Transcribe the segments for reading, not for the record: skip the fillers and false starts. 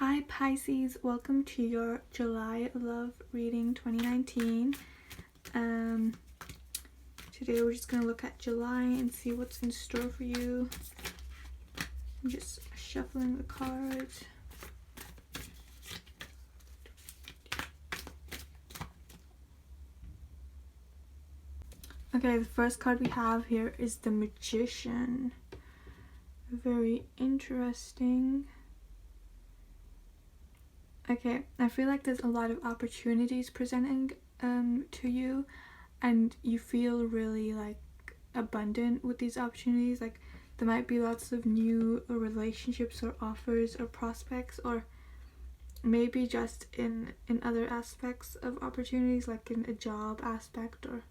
Hi Pisces, welcome to your July love reading 2019. Today we're just going to look at July and see what's in store for you. I'm just shuffling the cards. Okay, the first card we have here is the Magician. Very interesting. Okay, I feel like there's a lot of opportunities presenting to you, and you feel really like abundant with these opportunities. Like there might be lots of new relationships or offers or prospects, or maybe just in other aspects of opportunities, like in a job aspect, or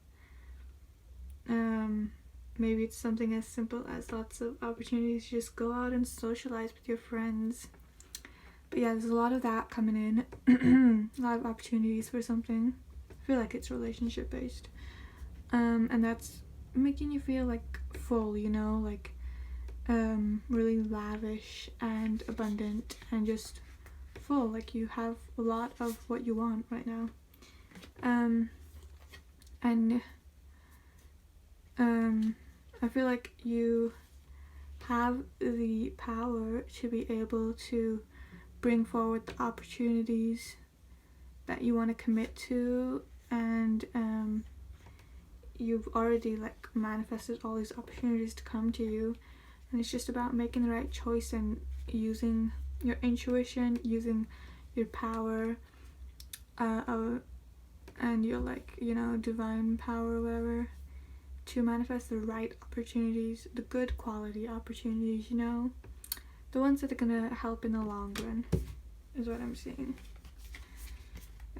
maybe it's something as simple as lots of opportunities to just go out and socialize with your friends. But yeah, there's a lot of that coming in. A lot of opportunities for something. I feel like it's relationship based. And that's making you feel like full, you know, like really lavish and abundant and just full, like you have a lot of what you want right now. I feel like you have the power to be able to bring forward the opportunities that you want to commit to, and you've already like manifested all these opportunities to come to you, and it's just about making the right choice and using your intuition, using your power and your divine power or whatever to manifest the right opportunities, the good quality opportunities, the ones that are gonna help in the long run is what I'm seeing.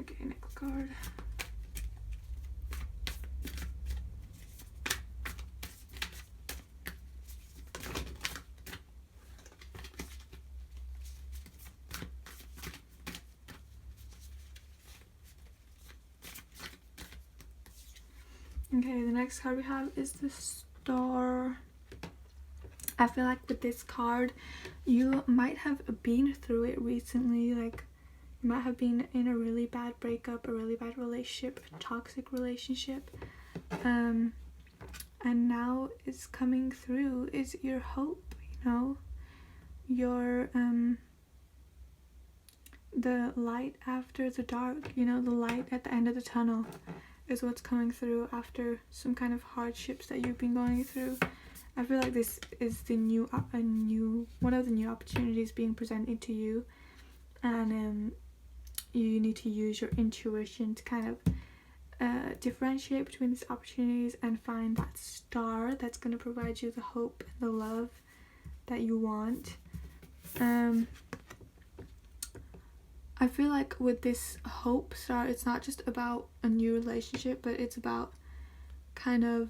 Okay, next card. Okay, the next card we have is the Star. I feel like with this card, you might have been through it recently. Like, you might have been in a really bad breakup, a really bad relationship, a toxic relationship. And now it's coming through is your hope, your the light after the dark, the light at the end of the tunnel is what's coming through after some kind of hardships that you've been going through. I feel like this is the one of the new opportunities being presented to you, and you need to use your intuition to kind of differentiate between these opportunities and find that star that's going to provide you the hope and the love that you want. I feel like with this hope star, it's not just about a new relationship, but it's about kind of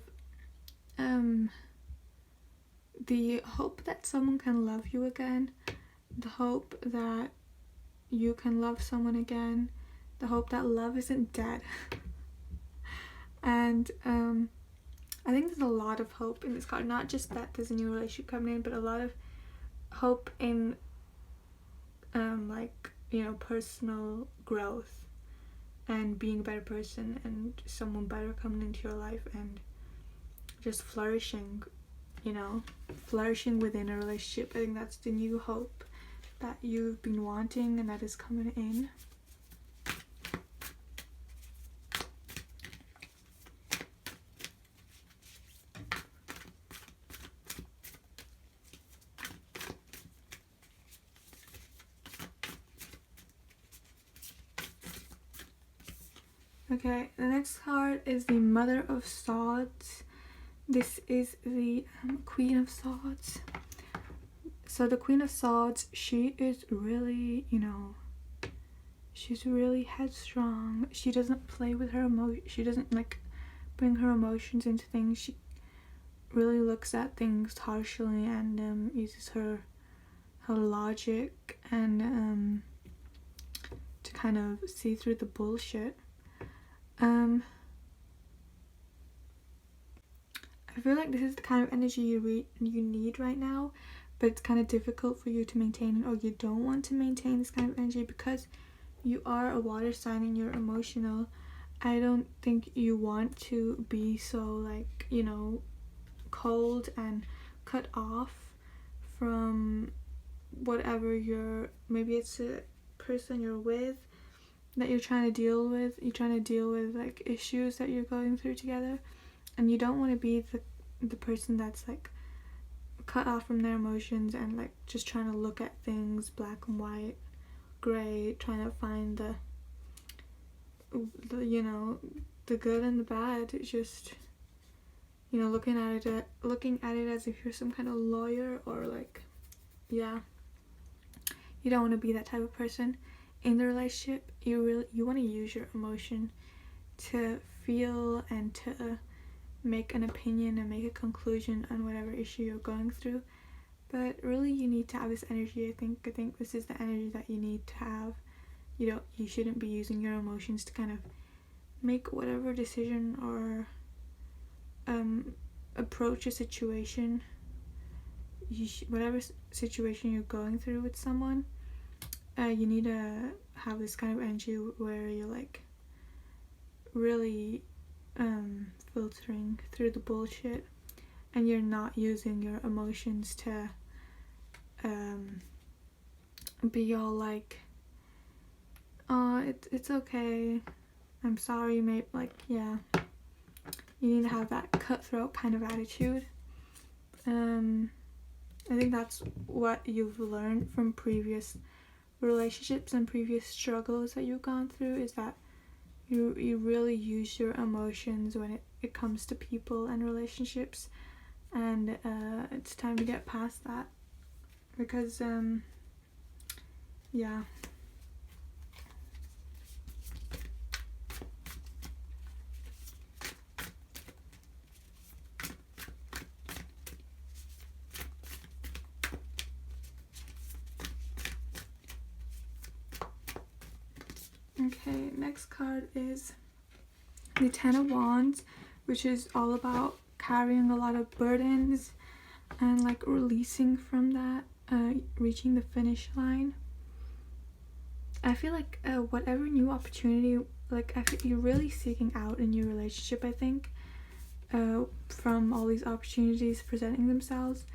the hope that someone can love you again, the hope that you can love someone again, the hope that love isn't dead. And I think there's a lot of hope in this card, not just that there's a new relationship coming in, but a lot of hope in personal growth and being a better person and someone better coming into your life and just flourishing within a relationship. I think that's the new hope that you've been wanting and that is coming in. Okay, the next card is the Mother of Swords. This is the Queen of Swords. So the Queen of Swords, she is really, she's really headstrong. She doesn't play with her emotions. She doesn't bring her emotions into things. She really looks at things harshly and uses her logic and to kind of see through the bullshit. I feel like this is the kind of energy you need right now, but it's kind of difficult for you to maintain, or you don't want to maintain this kind of energy because you are a water sign and you're emotional. I don't think you want to be so, like, you know, cold and cut off from whatever maybe it's a person you're with that you're trying to deal with. You're trying to deal with like issues that you're going through together, and you don't want to be the person that's like cut off from their emotions and like just trying to look at things black and white, gray, trying to find the you know, the good and the bad. It's just, you know, looking at it as if you're some kind of lawyer, or like, yeah, you don't want to be that type of person in the relationship. You want to use your emotion to feel and to make an opinion and make a conclusion on whatever issue you're going through. But really, you need to have this energy. I think this is the energy that you need to have. You shouldn't be using your emotions to kind of make whatever decision or approach a situation. Whatever situation you're going through with someone, you need to have this kind of energy where you're like really filtering through the bullshit, and you're not using your emotions to be all like, oh, it's okay, I'm sorry, mate. Like, yeah, you need to have that cutthroat kind of attitude. I think that's what you've learned from previous relationships and previous struggles that you've gone through, is that you really use your emotions when it comes to people and relationships, and it's time to get past that, because yeah. Okay, next card is the Ten of Wands, which is all about carrying a lot of burdens and like releasing from that, reaching the finish line. I feel like whatever new opportunity, like I feel you're really seeking out a new relationship, I think, from all these opportunities presenting themselves,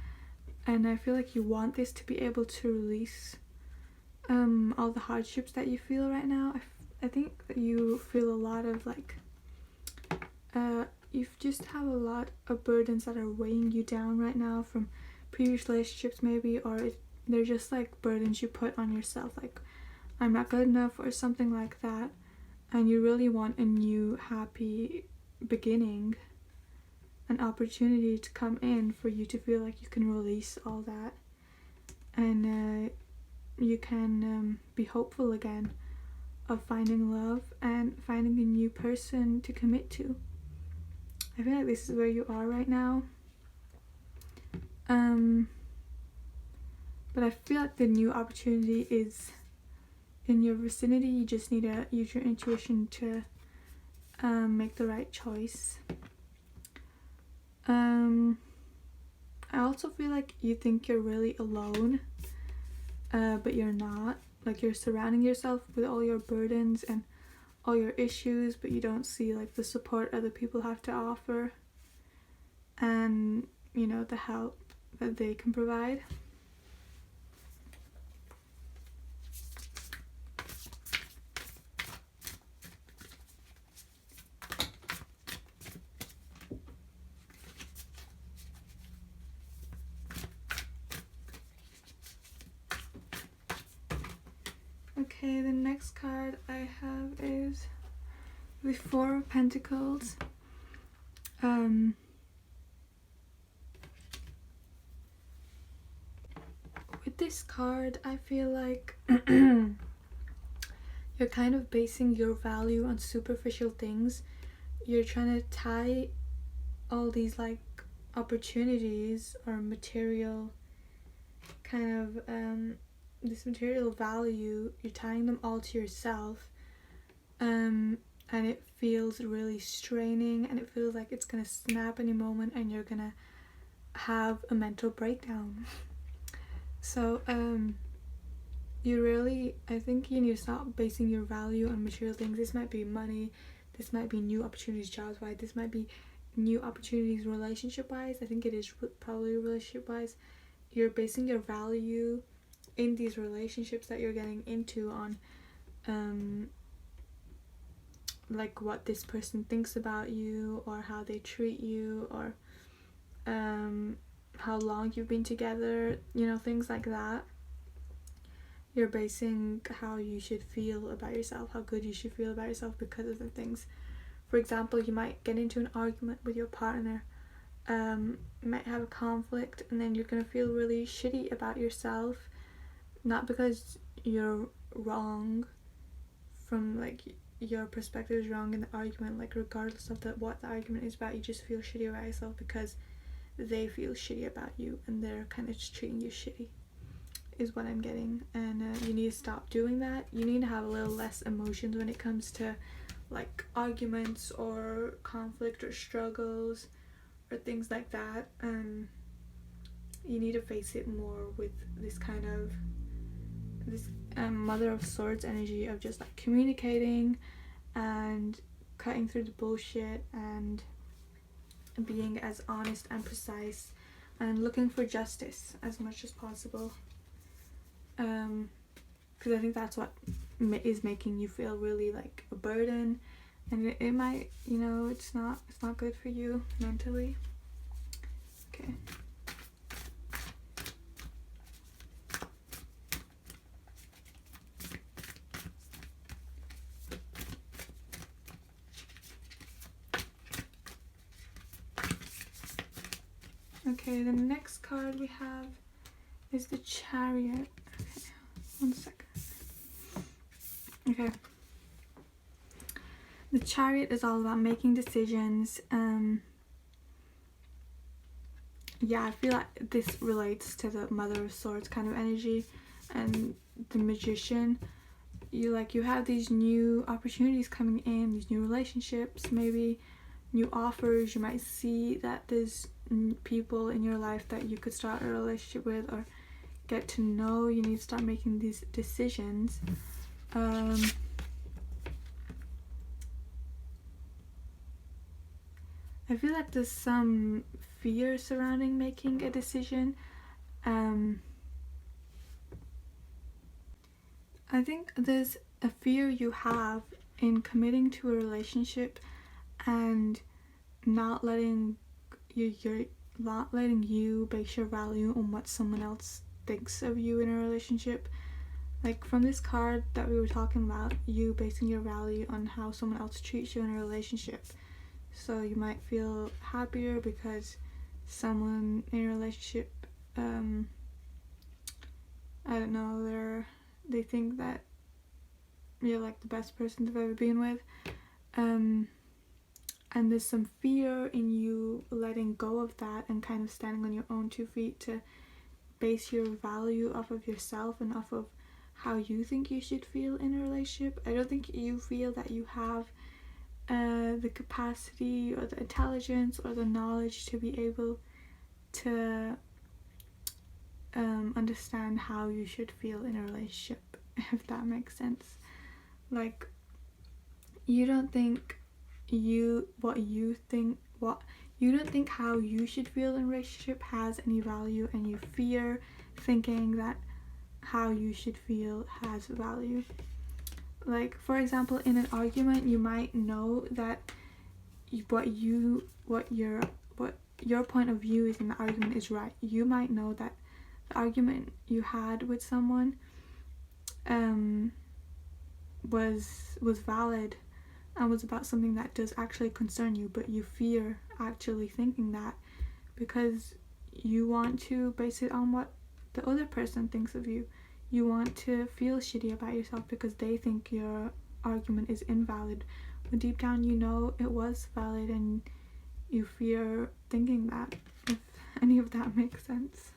and I feel like you want this to be able to release all the hardships that you feel right now. I think that you feel a lot of like you just have a lot of burdens that are weighing you down right now from previous relationships maybe, or they're just like burdens you put on yourself, like I'm not good enough or something like that, and you really want a new happy beginning, an opportunity to come in for you to feel like you can release all that, and you can be hopeful again of finding love and finding a new person to commit to. I feel like this is where you are right now. But I feel like the new opportunity is in your vicinity. You just need to use your intuition to make the right choice. I also feel like you think you're really alone, but you're not. Like, you're surrounding yourself with all your burdens and all your issues, but you don't see like the support other people have to offer, and you know, the help that they can provide. Okay, the next card I have is the Four of Pentacles. With this card, I feel like you're kind of basing your value on superficial things. You're trying to tie all these like opportunities or material kind of this material value, you're tying them all to yourself, and it feels really straining, and it feels like it's gonna snap any moment and you're gonna have a mental breakdown. So you really, I think you need to stop basing your value on material things. This might be money, this might be new opportunities jobs wise, this might be new opportunities relationship wise. I think it is probably relationship wise. You're basing your value in these relationships that you're getting into on like what this person thinks about you, or how they treat you, or how long you've been together, you know, things like that. You're basing how you should feel about yourself, how good you should feel about yourself because of the things. For example, you might get into an argument with your partner, you might have a conflict, and then you're gonna feel really shitty about yourself, not because you're wrong, from like your perspective is wrong in the argument, like regardless of what the argument is about, you just feel shitty about yourself because they feel shitty about you and they're kind of just treating you shitty, is what I'm getting. And you need to stop doing that. You need to have a little less emotions when it comes to like arguments or conflict or struggles or things like that. You need to face it more with this kind of this Mother of Swords energy of just like communicating and cutting through the bullshit and being as honest and precise and looking for justice as much as possible, because I think that's what is making you feel really like a burden, and it might, you know, it's not good for you mentally. Okay. Okay, the next card we have is the Chariot. Okay, 1 second. Okay. The Chariot is all about making decisions. Yeah, I feel like this relates to the Mother of Swords kind of energy and the Magician. You have these new opportunities coming in, these new relationships, maybe new offers. You might see that there's people in your life that you could start a relationship with or get to know. You need to start making these decisions. I feel like there's some fear surrounding making a decision. I think there's a fear you have in committing to a relationship and not letting you base your value on what someone else thinks of you in a relationship. Like from this card that we were talking about, you basing your value on how someone else treats you in a relationship. So you might feel happier because someone in a relationship, I don't know, they think that you're like the best person they've ever been with. And there's some fear in you letting go of that and kind of standing on your own 2 feet to base your value off of yourself and off of how you think you should feel in a relationship. I don't think you feel that you have the capacity or the intelligence or the knowledge to be able to understand how you should feel in a relationship, if that makes sense. Like, you don't think you don't think how you should feel in a relationship has any value, and you fear thinking that how you should feel has value. Like, for example, in an argument, you might know that what your point of view is in the argument is right. You might know that the argument you had with someone was valid and was about something that does actually concern you, but you fear actually thinking that because you want to base it on what the other person thinks of you. You want to feel shitty about yourself because they think your argument is invalid, when deep down you know it was valid, and you fear thinking that, if any of that makes sense.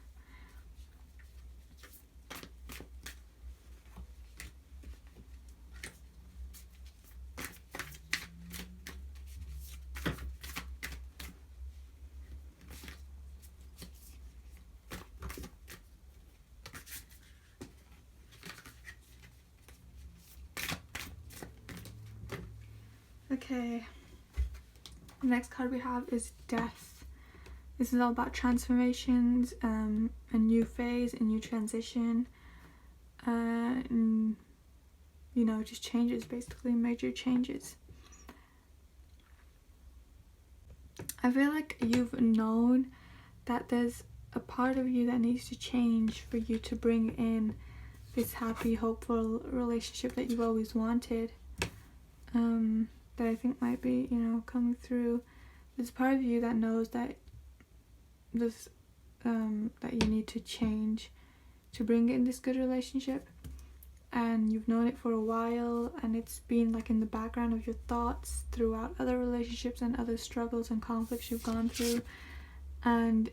Okay, the next card we have is Death. This is all about transformations, a new phase, a new transition, and, you know, just changes, basically major changes. I feel like you've known that there's a part of you that needs to change for you to bring in this happy, hopeful relationship that you've always wanted, that I think might be, you know, coming through. There's a part of you that knows that this, that you need to change to bring in this good relationship, and you've known it for a while, and it's been like in the background of your thoughts throughout other relationships and other struggles and conflicts you've gone through, and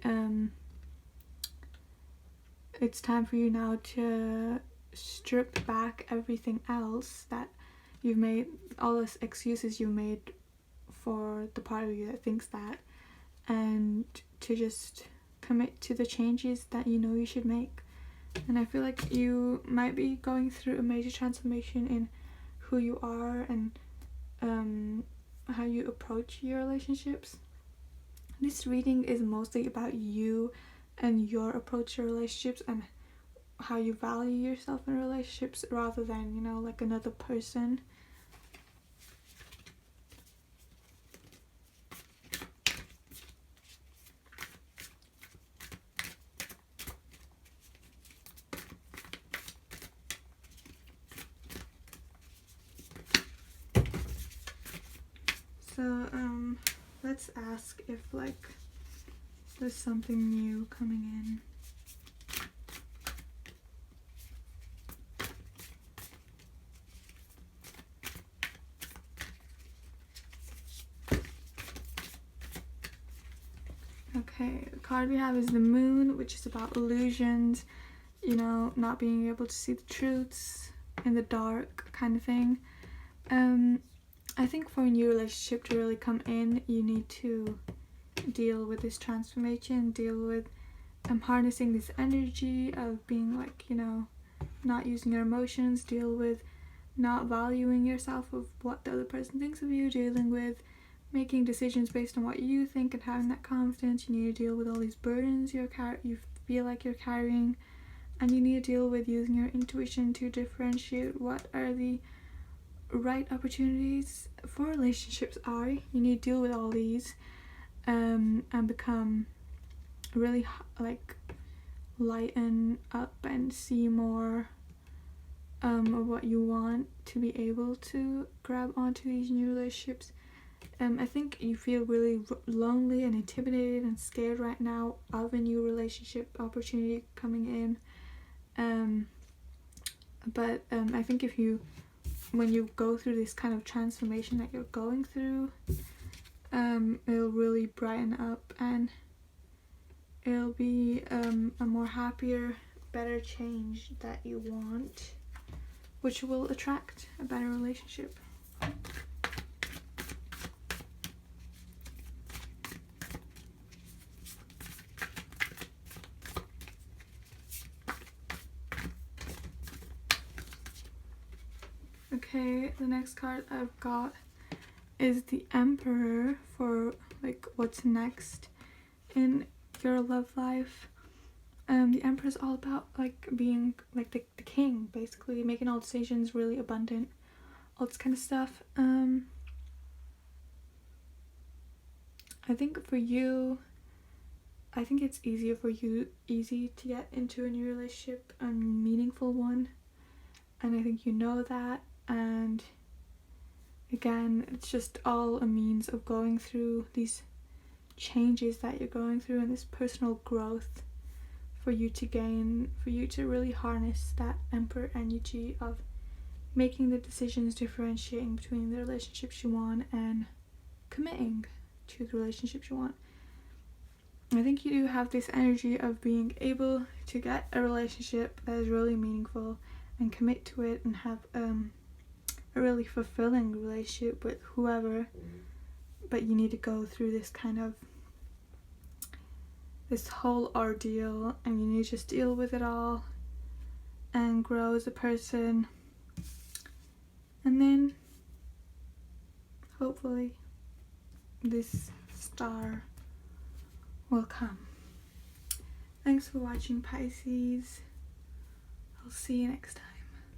it's time for you now to strip back everything else that you've made, all those excuses you made for the part of you that thinks that, and to just commit to the changes that you know you should make. And I feel like you might be going through a major transformation in who you are and how you approach your relationships. This reading is mostly about you and your approach to relationships and how you value yourself in relationships, rather than, you know, like another person. So let's ask if like there's something new coming in. Okay, the card we have is the Moon, which is about illusions, you know, not being able to see the truths in the dark kind of thing. I think for a new relationship to really come in, you need to deal with this transformation, deal with harnessing this energy of being like, you know, not using your emotions, deal with not valuing yourself of what the other person thinks of you, dealing with making decisions based on what you think and having that confidence. You need to deal with all these burdens you feel like you're carrying, and you need to deal with using your intuition to differentiate what are the right opportunities for relationships are. You need to deal with all these and become really like lighten up and see more of what you want to be able to grab onto these new relationships. I think you feel really lonely and intimidated and scared right now of a new relationship opportunity coming in, but I think when you go through this kind of transformation that you're going through, it'll really brighten up and it'll be a more happier, better change that you want, which will attract a better relationship. Okay, the next card I've got is the Emperor for like what's next in your love life. The Emperor is all about like being like the king, basically making all decisions, really abundant, all this kind of stuff. I think for you, I think it's easy to get into a new relationship, a meaningful one, and I think you know that. And again, it's just all a means of going through these changes that you're going through and this personal growth for you to really harness that Emperor energy of making the decisions, differentiating between the relationships you want and committing to the relationships you want. I think you do have this energy of being able to get a relationship that is really meaningful and commit to it and have a really fulfilling relationship with whoever, but you need to go through this whole ordeal, and you need to just deal with it all and grow as a person, and then hopefully this star will come. Thanks for watching, Pisces. I'll see you next time.